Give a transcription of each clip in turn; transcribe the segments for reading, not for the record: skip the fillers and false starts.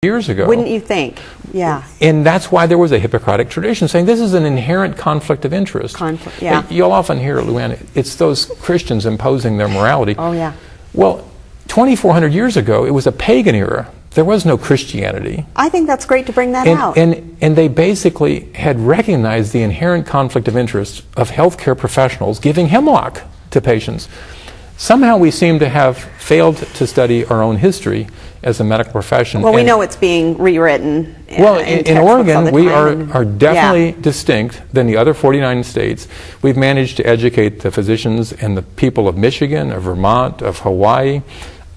years ago. Wouldn't you think? Yeah. And that's why there was a Hippocratic tradition saying this is an inherent conflict of interest. Conflict, yeah. You'll often hear, Luann, it's those Christians imposing their morality. Oh, yeah. Well, 2,400 years ago, it was a pagan era. There was no Christianity. I think that's great to bring that out. And they basically had recognized the inherent conflict of interest of healthcare professionals giving hemlock to patients. Somehow we seem to have failed to study our own history as a medical profession. Well, we know it's being rewritten. Well, in Oregon, we are definitely distinct than the other 49 states. We've managed to educate the physicians and the people of Michigan, of Vermont, of Hawaii,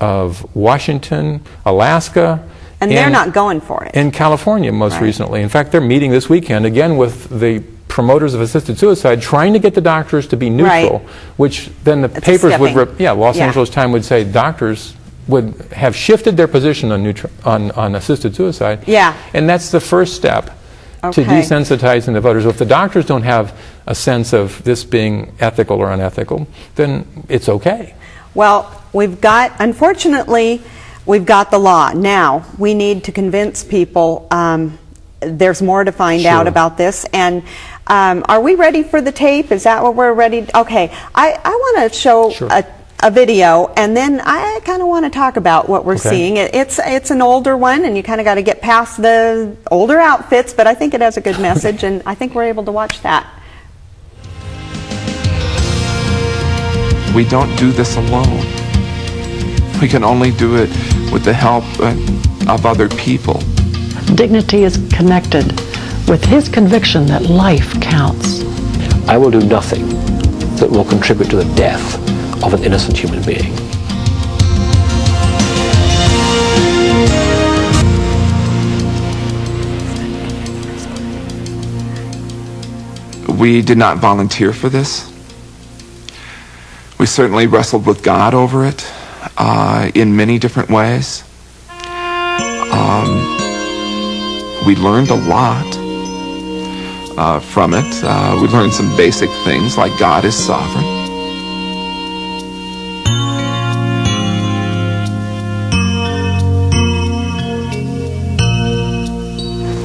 of Washington, Alaska. And they're not going for it. In California, most recently. In fact, they're meeting this weekend, again, with the promoters of assisted suicide, trying to get the doctors to be neutral, which then the papers would, Los Angeles Times would say doctors would have shifted their position on assisted suicide. Yeah. And that's the first step to desensitizing the voters. So if the doctors don't have a sense of this being ethical or unethical, then it's okay. Well, unfortunately, we've got the law. Now, we need to convince people there's more to find out about this. And are we ready for the tape? Is that what we're ready? Okay. I want to show a video, and then I kind of want to talk about what we're seeing. It's an older one, and you kind of got to get past the older outfits, but I think it has a good message, and I think we're able to watch that. We don't do this alone. We can only do it with the help of other people. Dignity is connected with his conviction that life counts. I will do nothing that will contribute to the death of an innocent human being. We did not volunteer for this. We certainly wrestled with God over it in many different ways. We learned a lot from it. We learned some basic things like God is sovereign.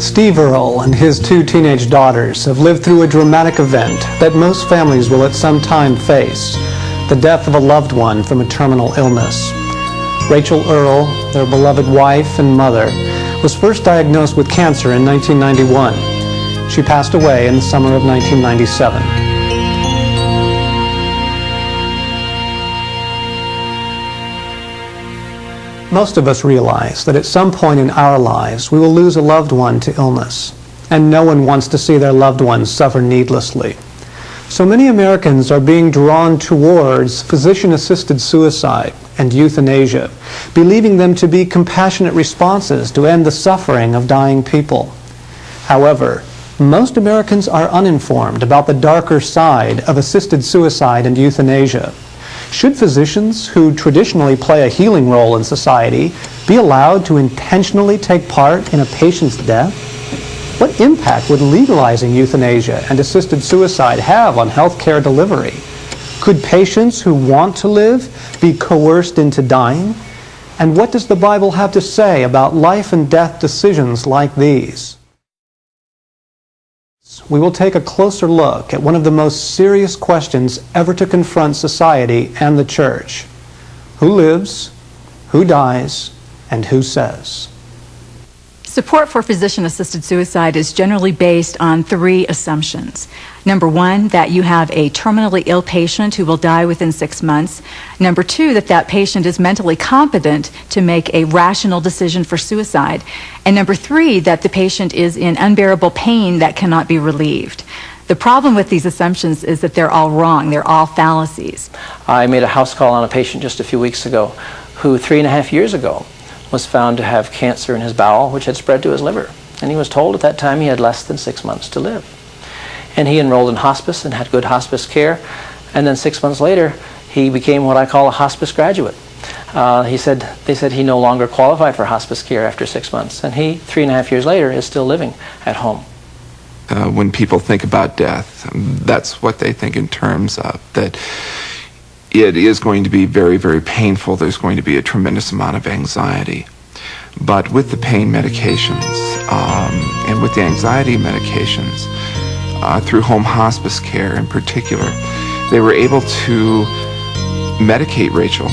Steve Earle and his two teenage daughters have lived through a dramatic event that most families will at some time face: the death of a loved one from a terminal illness. Rachel Earle, their beloved wife and mother, was first diagnosed with cancer in 1991. She passed away in the summer of 1997. Most of us realize that at some point in our lives we will lose a loved one to illness, and no one wants to see their loved ones suffer needlessly. So many Americans are being drawn towards physician-assisted suicide and euthanasia, believing them to be compassionate responses to end the suffering of dying people. However, most Americans are uninformed about the darker side of assisted suicide and euthanasia. Should physicians, who traditionally play a healing role in society, be allowed to intentionally take part in a patient's death? What impact would legalizing euthanasia and assisted suicide have on healthcare delivery? Could patients who want to live be coerced into dying? And what does the Bible have to say about life and death decisions like these? We will take a closer look at one of the most serious questions ever to confront society and the church: who lives, who dies, and who says? Support for physician-assisted suicide is generally based on three assumptions. Number one, that you have a terminally ill patient who will die within 6 months. Number two, that that patient is mentally competent to make a rational decision for suicide. And number three, that the patient is in unbearable pain that cannot be relieved. The problem with these assumptions is that they're all wrong. They're all fallacies. I made a house call on a patient just a few weeks ago who 3.5 years ago was found to have cancer in his bowel, which had spread to his liver. And he was told at that time he had less than 6 months to live. And he enrolled in hospice and had good hospice care. And then 6 months later, he became what I call a hospice graduate. They said he no longer qualified for hospice care after 6 months. And he, 3.5 years later, is still living at home. When people think about death, that's what they think in terms of that it is going to be very, very painful. There's going to be a tremendous amount of anxiety. But with the pain medications and with the anxiety medications, through home hospice care in particular, they were able to medicate Rachel,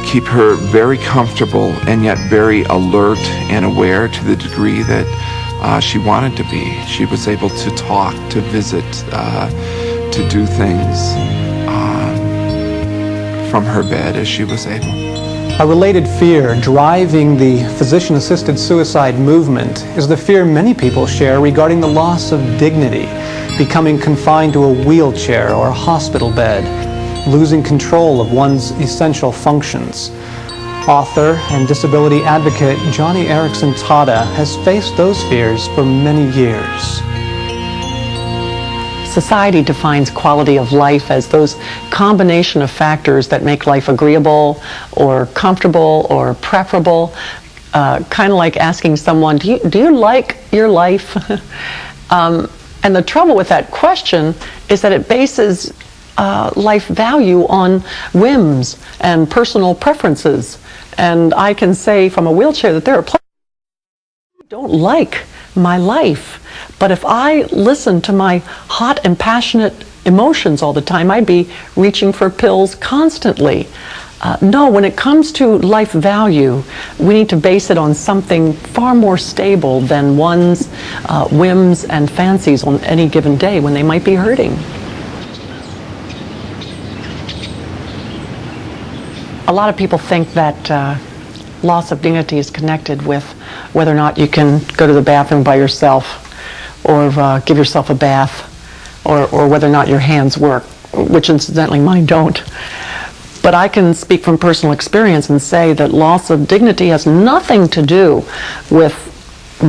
keep her very comfortable and yet very alert and aware to the degree that she wanted to be. She was able to talk, to visit, to do things from her bed as she was able. A related fear driving the physician-assisted suicide movement is the fear many people share regarding the loss of dignity, becoming confined to a wheelchair or a hospital bed, losing control of one's essential functions. Author and disability advocate Joni Eareckson Tada has faced those fears for many years. Society defines quality of life as those combination of factors that make life agreeable or comfortable or preferable. Kind of like asking someone, do you like your life? And the trouble with that question is that it bases life value on whims and personal preferences. And I can say from a wheelchair that there are plenty who don't like my life. But if I listen to my hot and passionate emotions all the time, I'd be reaching for pills constantly. No, when it comes to life value, we need to base it on something far more stable than one's whims and fancies on any given day when they might be hurting. A lot of people think that loss of dignity is connected with whether or not you can go to the bathroom by yourself or give yourself a bath, or whether or not your hands work, which incidentally mine don't. But I can speak from personal experience and say that loss of dignity has nothing to do with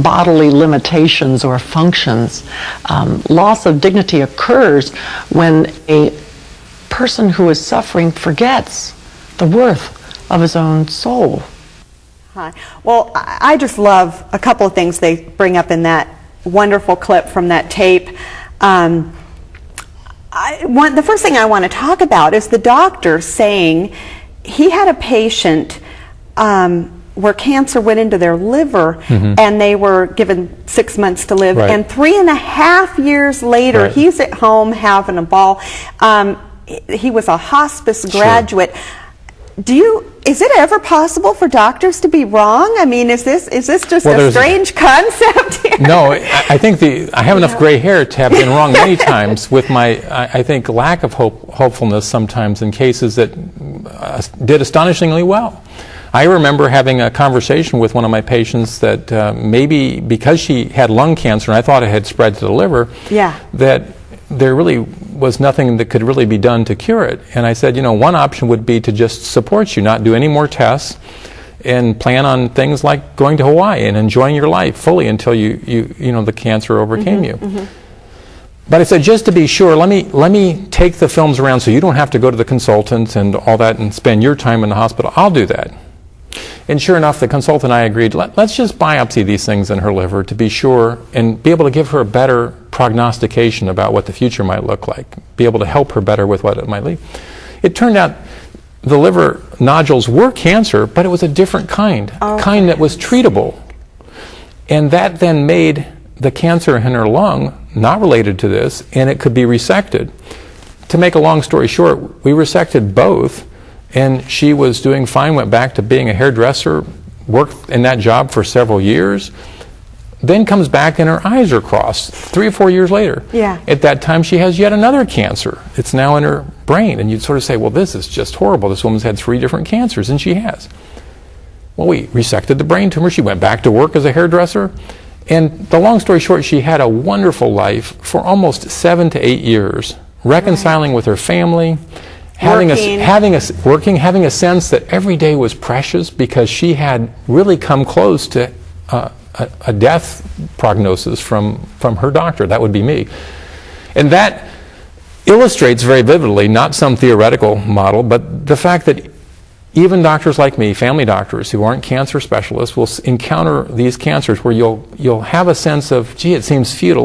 bodily limitations or functions. Loss of dignity occurs when a person who is suffering forgets the worth of his own soul. Hi. Well, I just love a couple of things they bring up in that wonderful clip from that tape. The first thing I want to talk about is the doctor saying he had a patient where cancer went into their liver, and they were given 6 months to live, and 3.5 years later he's at home having a ball. He was a hospice graduate. Is it ever possible for doctors to be wrong? I mean, is this just a strange concept here? No, I think I have enough gray hair to have been wrong many times with my, I think, lack of hopefulness sometimes in cases that did astonishingly well. I remember having a conversation with one of my patients that maybe because she had lung cancer and I thought it had spread to the liver, that there really was nothing that could really be done to cure it. And I said, one option would be to just support you, not do any more tests, and plan on things like going to Hawaii and enjoying your life fully until the cancer overcame you. But I said, just to be sure, let me take the films around so you don't have to go to the consultant and all that and spend your time in the hospital. I'll do that. And sure enough, the consultant and I agreed, let's just biopsy these things in her liver to be sure and be able to give her a better prognostication about what the future might look like, be able to help her better with what it might lead. It turned out the liver nodules were cancer, but it was a different kind, a kind that was treatable. And that then made the cancer in her lung not related to this, and it could be resected. To make a long story short, we resected both, and she was doing fine, went back to being a hairdresser, worked in that job for several years, then comes back and her eyes are crossed 3 or 4 years later. At that time, she has yet another cancer. It's now in her brain, and you'd sort of say, well, this is just horrible. This woman's had 3 different cancers, and she has. Well, we resected the brain tumor. She went back to work as a hairdresser, and the long story short, she had a wonderful life for almost 7 to 8 years, reconciling with her family, having a sense that every day was precious because she had really come close to a death prognosis from her doctor. That would be me. And that illustrates very vividly, not some theoretical model, but the fact that even doctors like me, family doctors who aren't cancer specialists, will encounter these cancers where you'll have a sense of, gee, it seems futile.